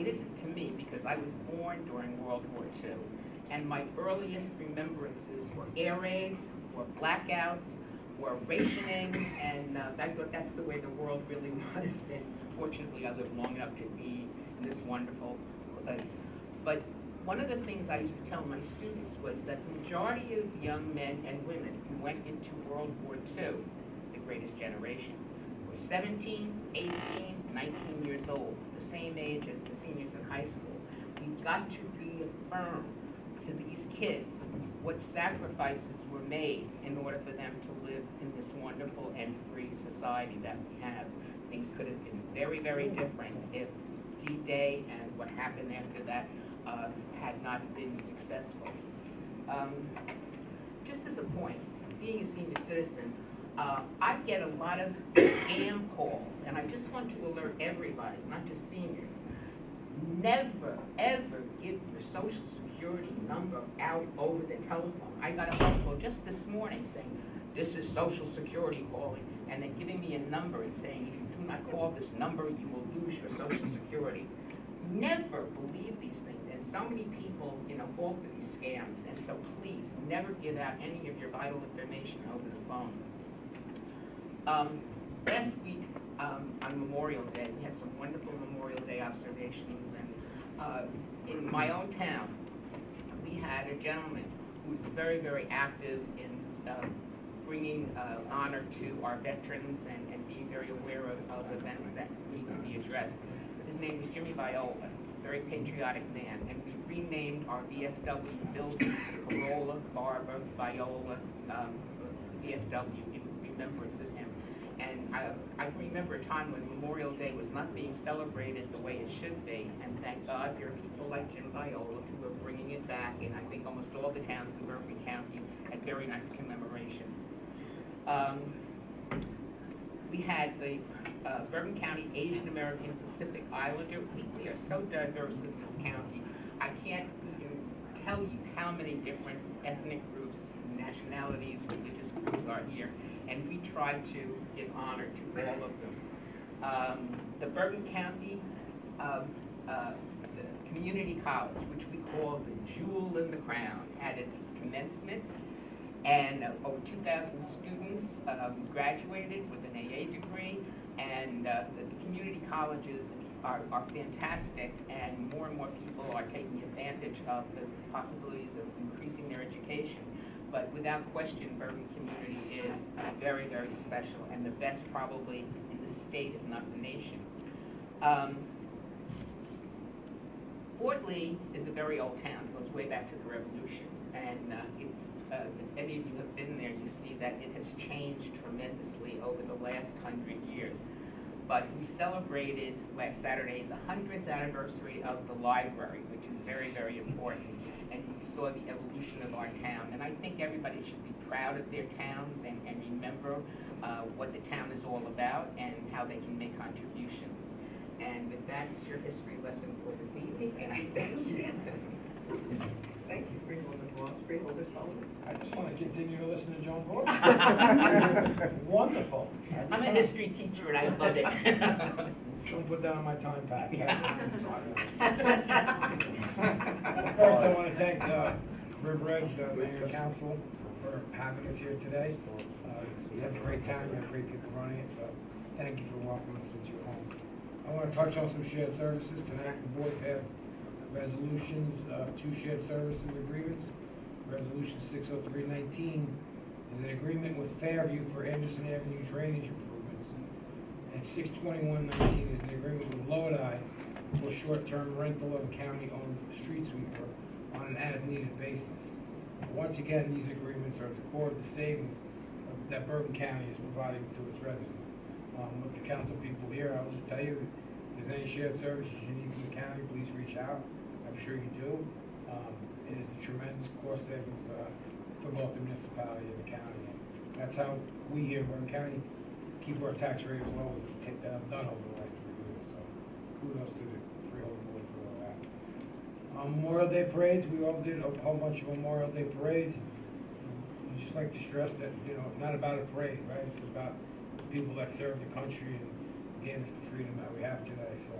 It isn't to me because I was born during World War II. And my earliest remembrances were air raids, were blackouts, were rationing, and I thought that's the way the world really was. And fortunately, I lived long enough to be in this wonderful place. But one of the things I used to tell my students was that the majority of young men and women who went into World War II, the greatest generation, were 17, 18, 19 years old, the same age as the seniors in high school. We've got to reaffirm to these kids what sacrifices were made in order for them to live in this wonderful and free society that we have. Things could have been very, very different if D-Day and what happened after that had not been successful. Just as a point, being a senior citizen, I get a lot of scam calls, and I just want to alert everybody, not just seniors, never, ever give your social security number out over the telephone. I got a phone call just this morning saying, this is Social Security calling, and they're giving me a number and saying, if you do not call this number, you will lose your Social Security. Never believe these things, and so many people, fall for these scams, and so please, never give out any of your vital information over the phone. Last week, on Memorial Day, we had some wonderful Memorial Day observations, and in my own town, we had a gentleman who was very, very active in bringing honor to our veterans and being very aware of events that need to be addressed. His name is Jimmy Viola, a very patriotic man, and we renamed our VFW building Corolla, Barber, Viola, VFW in remembrance of him. And I can remember a time when Memorial Day was not being celebrated the way it should be, and thank God there are people like Jim Viola who are bringing it back, and I think almost all the towns in Berkeley County had very nice commemorations. We had the Bergen County Asian American Pacific Islander Week. We are so diverse in this county. I can't even tell you how many different ethnic groups, nationalities, religious groups are here, and we try to give honor to all of them. The Bergen County the Community College, which we call the jewel in the crown, had its commencement, and over 2,000 students graduated with an AA degree, and the community colleges are fantastic, and more people are taking advantage of the possibilities of increasing their education. But without question, Bergen community is very, very special, and the best probably in the state, if not the nation. Fort Lee is a very old town. It goes way back to the Revolution. And it's, if any of you have been there, you see that it has changed tremendously over the last 100 years. But we celebrated last Saturday the 100th anniversary of the library, which is very, very important. And we saw the evolution of our town. And I think everybody should be proud of their towns and remember what the town is all about and how they can make contributions. And with that, it's your history lesson for this evening, and I thank you. Thank you, Freeholder Moss. Freeholder Sullivan. I just want to continue to listen to Joan Voice. Wonderful. I'm a history teacher and I love it. Don't put that on my time pad. First, I want to thank River Edge Mayor and Council for having us here today. You have a great time, you have great people running it, so thank you for welcoming us into your home. I want to touch on some shared services. Tonight, the board passed resolutions, 2 shared services agreements. Resolution 60319 is an agreement with Fairview for Anderson Avenue drainage improvements. And 62119 is an agreement with Lodi for short-term rental of a county-owned street sweeper on an as-needed basis. Once again, these agreements are at the core of the savings that Bergen County is providing to its residents. With the council people here, I'll just tell you, if there's any shared services you need from the county, please reach out. I'm sure you do. It is a tremendous cost savings for both the municipality and the county. And that's how we here in Bergen County keep our tax rate as low as it's done over the last 3 years. So kudos to the Freeholder board for all that. Memorial Day parades, we all did a whole bunch of Memorial Day parades. I just like to stress that, it's not about a parade, right? It's about the people that serve the country and gave us the freedom that we have today. So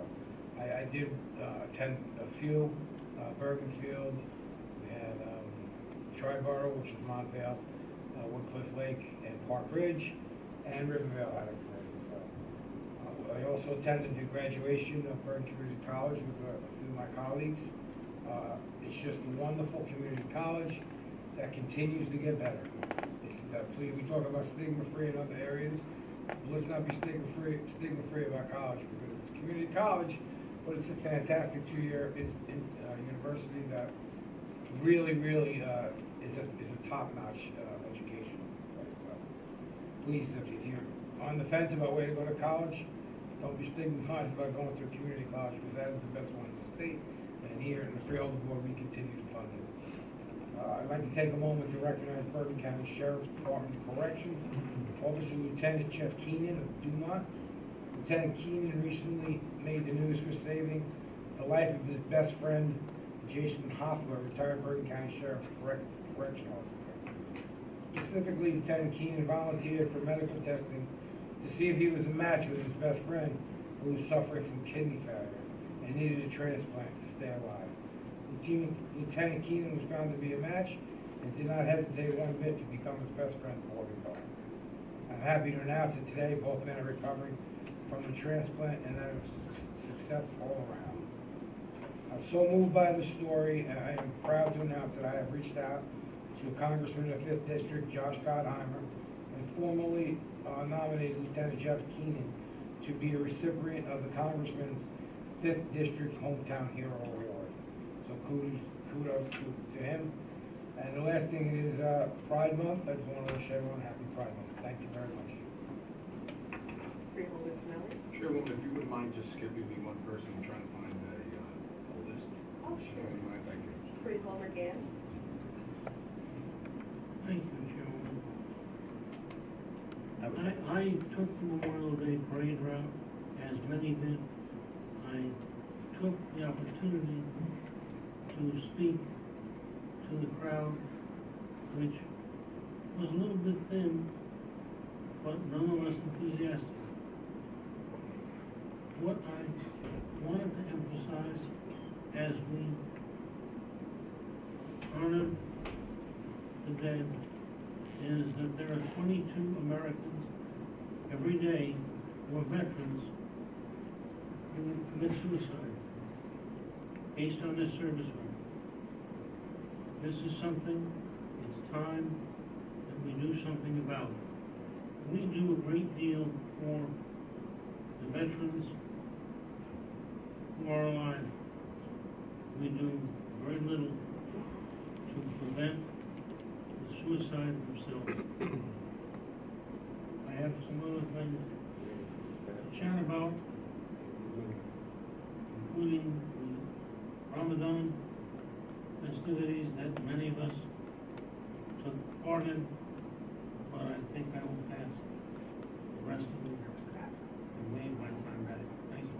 I did attend a few, Bergenfield, we had Tri-Borough, which is Montvale, Woodcliff Lake, and Park Ridge, and Rivervale had a parade. So I also attended the graduation of Bergen Community College with a few of my colleagues. It's just a wonderful community college that continues to get better. Please, we talk about stigma-free in other areas. Let's not be stigma-free about college, because it's community college, but it's a fantastic 2-year university that really is a top-notch education. So please, if you're on the fence about where to go to college, don't be stigmatized about going to a community college, because that is the best one in the state. And here in the Freeholder board, we continue to fund it. I'd like to take a moment to recognize Bergen County Sheriff's Department of Corrections, Officer Lieutenant Jeff Keenan of Dumont. Lieutenant Keenan recently made the news for saving the life of his best friend, Jason Hoffler, retired Bergen County Sheriff's Correctional Officer. Specifically, Lieutenant Keenan volunteered for medical testing to see if he was a match with his best friend, who was suffering from kidney failure and needed a transplant to stay alive. Lieutenant Keenan was found to be a match and did not hesitate one bit to become his best friend's bodyguard. I'm happy to announce that today both men are recovering from the transplant, and that it was a success all around. I'm so moved by the story, and I am proud to announce that I have reached out to Congressman of the 5th District, Josh Gottheimer, and formally nominated Lieutenant Jeff Keenan to be a recipient of the Congressman's 5th District Hometown Hero Award. So kudos to him. And the last thing is Pride Month. I just want to wish everyone happy Pride Month. Thank you very much. Freeholder Tonelli? Sure, well, if you wouldn't mind just skipping me one person, I'm trying to find a list. Oh, If you sure. wouldn't mind, thank you. Freeholder Gans? Thank you, Chairwoman. I took the Memorial Day parade route, as many did. I took the opportunity to speak to the crowd, which was a little bit thin, but nonetheless enthusiastic. What I wanted to emphasize as we honor the dead is that there are 22 Americans every day who are veterans who commit suicide based on their service record. This is something, it's time that we do something about. We do a great deal for the veterans who are alive. We do very little to prevent the suicide themselves. I have some other things to chat about, including the Ramadan festivities that many of us took part in, but I think I will pass the rest of it and waive my time back. Thank you.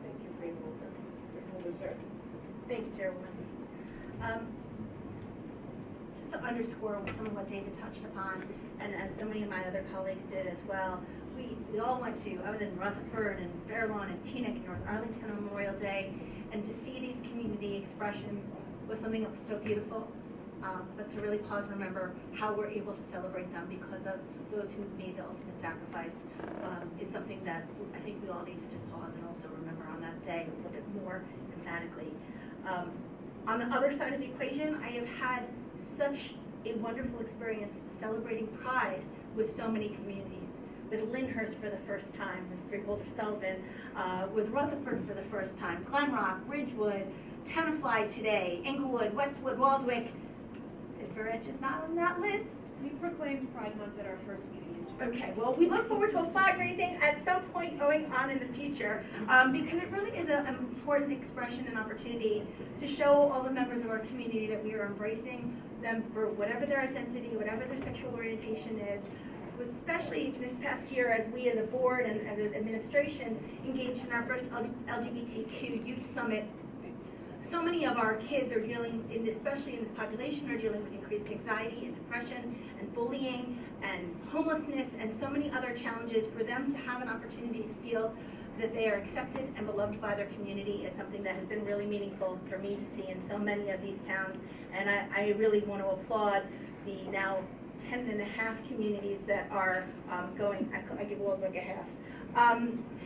Thank you, Freeholder. Freeholder Zerk? Thank you, Chairwoman. Just to underscore some of what David touched upon, and as so many of my other colleagues did as well, we all went to, I was in Rutherford and Fair Lawn and Teaneck and North Arlington on Memorial Day, and to see these community expressions was something that was so beautiful. but to really pause and remember how we're able to celebrate them because of those who made the ultimate sacrifice is something that I think we all need to just pause and also remember on that day a little bit more emphatically. On the other side of the equation, I have had such a wonderful experience celebrating Pride with so many communities. With Lyndhurst for the first time, with Freeholder Sullivan, with Rutherford for the first time, Glen Rock, Ridgewood, Tenafly today, Englewood, Westwood, Waldwick. Edge is not on that list. We proclaimed Pride Month at our first meeting. Okay, well, we look forward to a flag raising at some point going on in the future because it really is an important expression and opportunity to show all the members of our community that we are embracing them for whatever their identity, whatever their sexual orientation is, especially this past year as we as a board and as an administration engaged in our first LGBTQ Youth Summit. So many of our kids are dealing, especially in this population, are dealing with increased anxiety and depression and bullying and homelessness and so many other challenges. For them to have an opportunity to feel that they are accepted and beloved by their community is something that has been really meaningful for me to see in so many of these towns. And I really want to applaud the now 10 and a half communities that are going, I give Waldwick a half,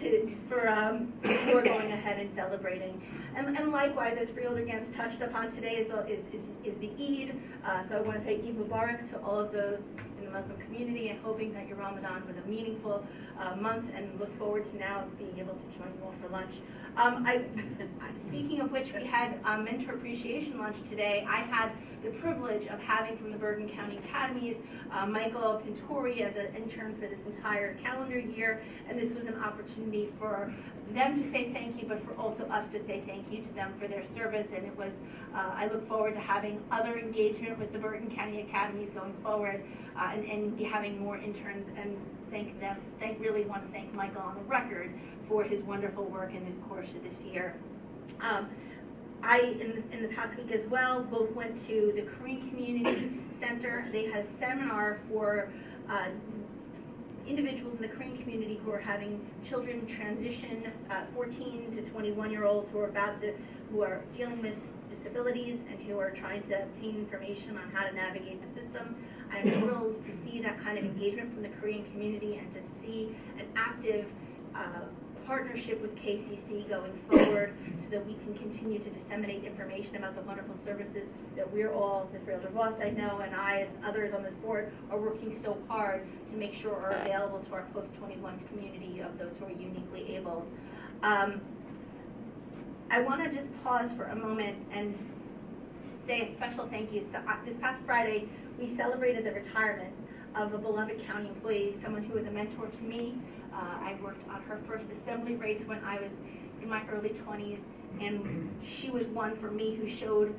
who are going ahead and celebrating. And likewise, as Freeholder Gans touched upon today, is the Eid. So I want to say Eid Mubarak to all of those in the Muslim community, and hoping that your Ramadan was a meaningful month, and look forward to now being able to join you all for lunch. Speaking of which, we had Mentor Appreciation Lunch today. I had the privilege of having from the Bergen County Academies Michael Pintori as an intern for this entire calendar year, and this was an opportunity for them to say thank you, but for also us to say thank you to them for their service. And it was, I look forward to having other engagement with the Bergen County Academies going forward, and having more interns, and really want to thank Michael on the record for his wonderful work in this course of this year. In the past week as well, both went to the Korean Community Center. They had a seminar for individuals in the Korean community who are having children transition, 14 to 21-year-olds who are dealing with disabilities and who are trying to obtain information on how to navigate the system. I'm thrilled to see that kind of engagement from the Korean community and to see an active partnership with KCC going forward so that we can continue to disseminate information about the wonderful services that we're all, the Freeholder Voss I know, and I and others on this board are working so hard to make sure are available to our post-21 community of those who are uniquely abled. I want to just pause for a moment and say a special thank you. So, this past Friday, we celebrated the retirement of a beloved county employee, someone who was a mentor to me. I worked on her first assembly race when I was in my early 20s, and she was one for me who showed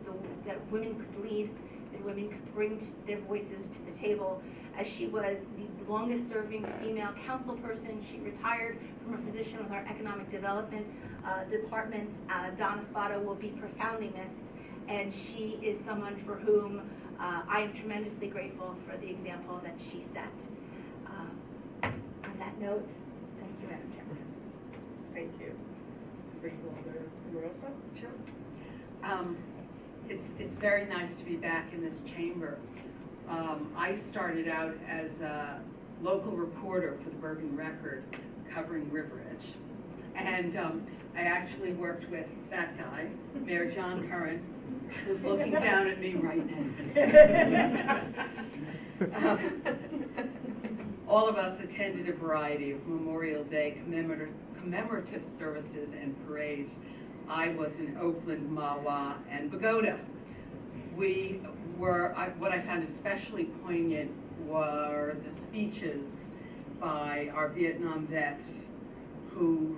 that women could lead, that women could bring their voices to the table. As she was the longest serving female council person, she retired from her position with our economic development department. Donna Spotto will be profoundly missed, and she is someone for whom I am tremendously grateful for the example that she set. On that note, thank you, Madam Chairman. Thank you. Freeholder Rosa? Sure. It's very nice to be back in this chamber. I started out as a local reporter for the Bergen Record covering River Edge. And I actually worked with that guy, Mayor John Curran, who's looking down at me right now. All of us attended a variety of Memorial Day commemorative services and parades. I was in Oakland, Mahwah, and Pagoda. What I found especially poignant were the speeches by our Vietnam vets who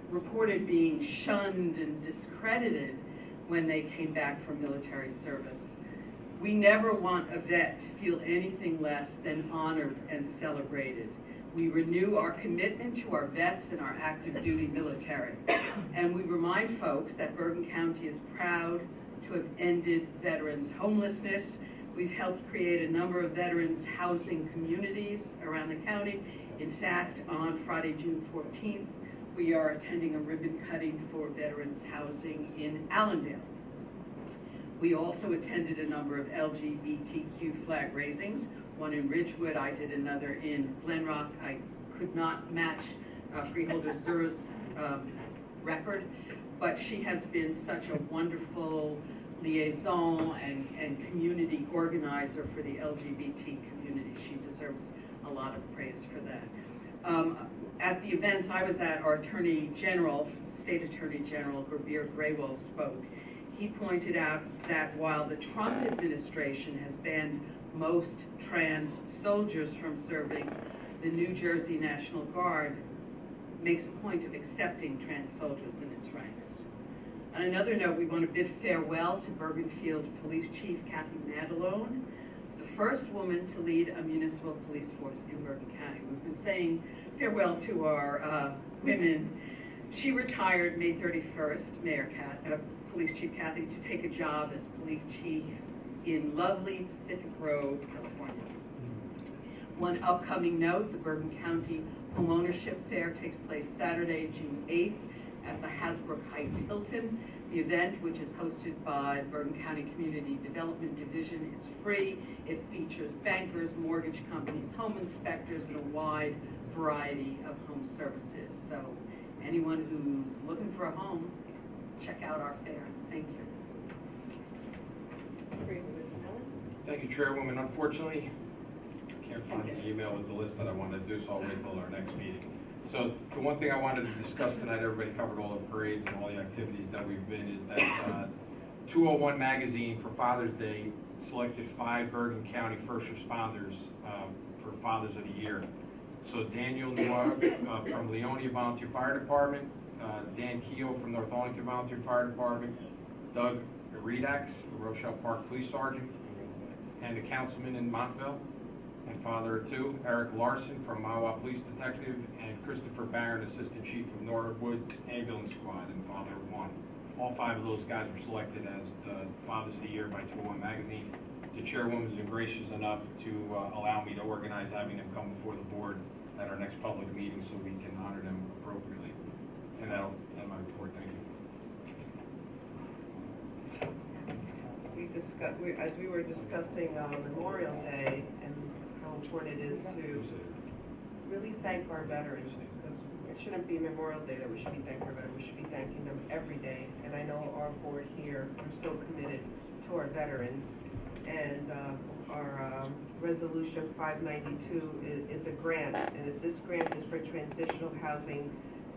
reported being shunned and discredited when they came back from military service. We never want a vet to feel anything less than honored and celebrated. We renew our commitment to our vets and our active duty military. And we remind folks that Bergen County is proud to have ended veterans' homelessness. We've helped create a number of veterans housing communities around the county. In fact, on Friday, June 14th, we are attending a ribbon cutting for veterans housing in Allendale. We also attended a number of LGBTQ flag raisings, one in Ridgewood, I did another in Glen Rock. I could not match Freeholder Zura's record, but she has been such a wonderful liaison and community organizer for the LGBT community. She deserves a lot of praise for that. At the events I was at, our Attorney General, State Attorney General Gurbir Graywell spoke. He pointed out that while the Trump administration has banned most trans soldiers from serving, the New Jersey National Guard makes a point of accepting trans soldiers in its ranks. On another note, we want to bid farewell to Bergenfield Police Chief Kathy Madalone, the first woman to lead a municipal police force in Bergen County. We've been saying farewell to our women. She retired May 31st, Police Chief Kathy, to take a job as police chief in lovely Pacific Grove, California. One upcoming note, the Bergen County Homeownership Fair takes place Saturday, June 8th at the Hasbrook Heights Hilton. The event, which is hosted by the Bergen County Community Development Division, it's free. It features bankers, mortgage companies, home inspectors, and a wide variety of home services. So anyone who's looking for a home, check out our fair. Thank you. Thank you, Chairwoman. Unfortunately, I can't find the email with the list that I wanted to do, so I'll wait till our next meeting. So the one thing I wanted to discuss tonight, everybody covered all the parades and all the activities that we've been, is that 201 Magazine for Father's Day selected 5 Bergen County first responders for Fathers of the Year. So Daniel Noir from Leonia Volunteer Fire Department, Dan Keogh from North Arlington Volunteer Fire Department, Doug Redax from Rochelle Park Police Sergeant, and a councilman in Montville, and father of 2, Eric Larson from Mawa Police Detective, and Christopher Barron, Assistant Chief of Norwood Ambulance Squad, and father of 1. All 5 of those guys were selected as the Fathers of the Year by 201 Magazine. The chairwoman has been gracious enough to allow me to organize having them come before the board at our next public meeting so we can honor them appropriately. And that'll end my report. Thank you. As we were discussing Memorial Day and how important it is to really thank our veterans, because it shouldn't be Memorial Day that we should be thanking our veterans. We should be thanking them every day. And I know our board here are so committed to our veterans. And our resolution 592 is a grant, and if this grant is for transitional housing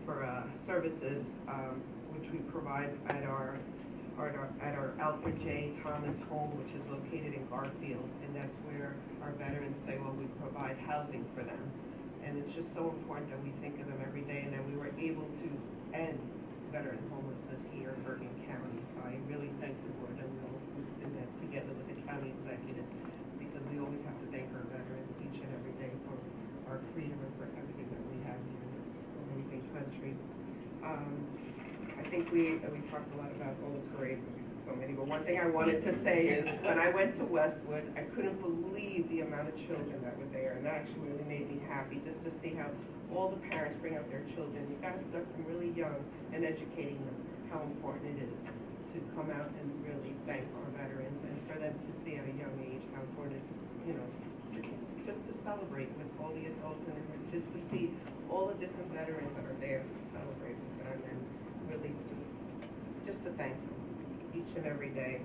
for services, which we provide at our Alfred J. Thomas home, which is located in Garfield, and that's where our veterans stay while we provide housing for them. And it's just so important that we think of them every day, and that we were able to end veteran homelessness here in Bergen County. So I really thank the board, and we'll do that together with the county executive, because we always have to thank our veterans each and every day for our freedom and for everything that we have here in this amazing country. I think we talked a lot about all the parades, so many, but one thing I wanted to say is when I went to Westwood, I couldn't believe the amount of children that were there, and that actually really made me happy just to see how all the parents bring out their children. You got to start from really young and educating them how important it is to come out and really thank our veterans, and for them to see at a young age how important it is, you know, just to celebrate with all the adults and just to see all the different veterans that are there to celebrate with them, and really just to thank them each and every day.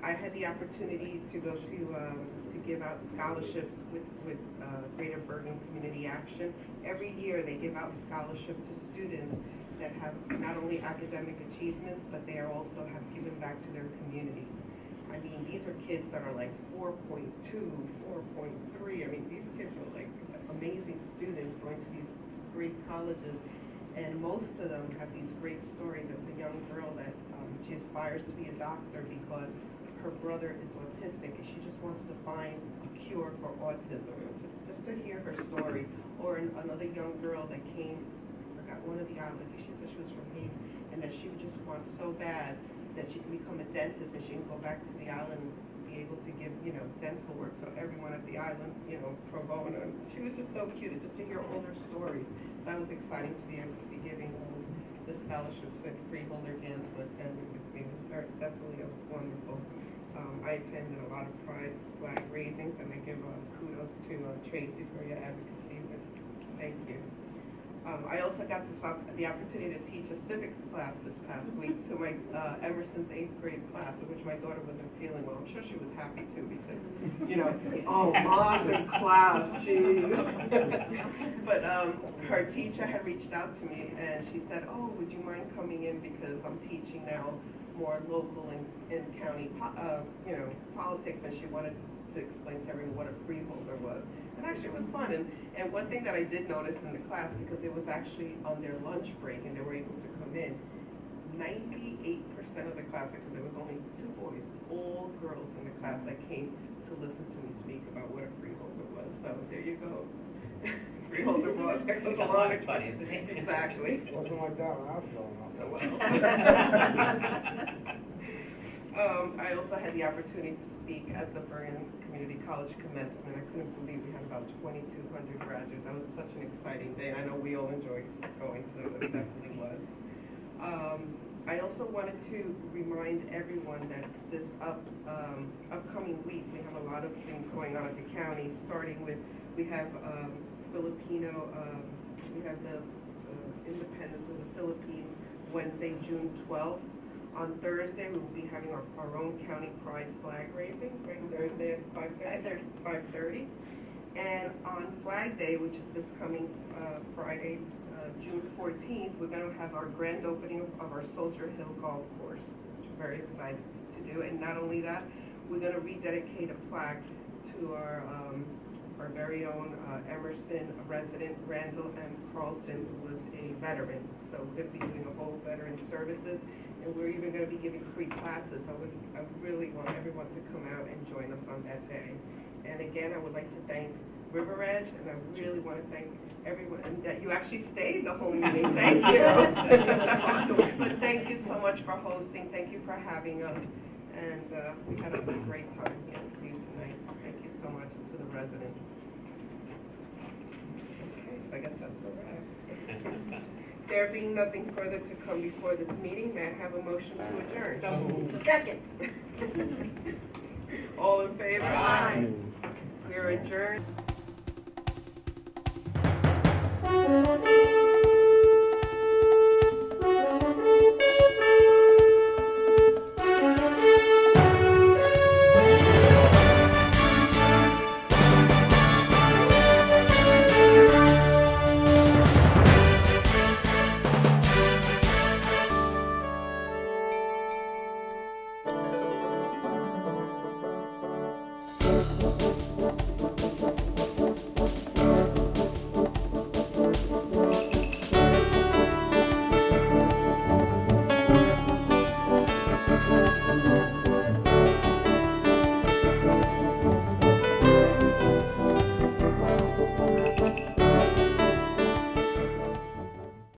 I had the opportunity to go to give out scholarships with Greater Bergen Community Action. Every year they give out scholarships to students that have not only academic achievements, but they are also have given back to their community. I mean, these are kids that are like 4.2, 4.3. I mean, these kids are like amazing students going to these great colleges, and most of them have these great stories. There's a young girl that she aspires to be a doctor because her brother is autistic, and she just wants to find a cure for autism. Just to hear her story. Or another young girl that came, I forgot one of the islands, she said she was from Haiti, and that she would just want so bad that she can become a dentist and she can go back to the island and be able to give, you know, dental work to everyone at the island, you know, pro bono. She was just so cute, and just to hear all their stories. So that was exciting to be able to be giving this scholarships with Freeholder dance and attended with me. It was definitely wonderful. I attended a lot of pride flag raisings, and I give kudos to Tracy for your advocacy. Thank you. I also got the opportunity to teach a civics class this past week to my Emerson's 8th grade class, of which my daughter wasn't feeling well. I'm sure she was happy too because, you know, oh, mom's in class, jeez. But her teacher had reached out to me and she said, oh, would you mind coming in because I'm teaching now more local and county, you know, politics, and she wanted to explain to everyone what a freeholder was. And actually it was fun. And one thing that I did notice in the class, because it was actually on their lunch break and they were able to come in, 98% of the class, because there was only 2 boys, all girls in the class that came to listen to me speak about what a freeholder was. So there you go. Freeholder was. There was a lot of fun, isn't it? Exactly. Wasn't like that when I was growing up. I also had the opportunity to speak at the Bergen Community College commencement. I couldn't believe we had about 2,200 graduates. That was such an exciting day. I know we all enjoyed going to it. It definitely was. I also wanted to remind everyone that this upcoming week, we have a lot of things going on at the county, starting with, we have Filipino, we have the Independence of the Philippines, Wednesday, June 12th. On Thursday, we will be having our own county pride flag raising, right, Thursday at 5:30. And on Flag Day, which is this coming Friday, June 14th, we're going to have our grand opening of our Soldier Hill Golf Course, which I'm very excited to do. And not only that, we're going to rededicate a plaque to our very own Emerson resident, Randall M. Carlton, who was a veteran. So we're going to be doing a whole veteran services, and we're even going to be giving free classes. I really want everyone to come out and join us on that day. And again, I would like to thank River Edge, and I really want to thank everyone, and that you actually stayed the whole meeting. Thank you. But thank you so much for hosting. Thank you for having us. And we had a great time here with you tonight. Thank you so much, and to the residents. Okay, so I guess that's a wrap. There being nothing further to come before this meeting, may I have a motion to adjourn? Second. All in favor? Aye. We are adjourned.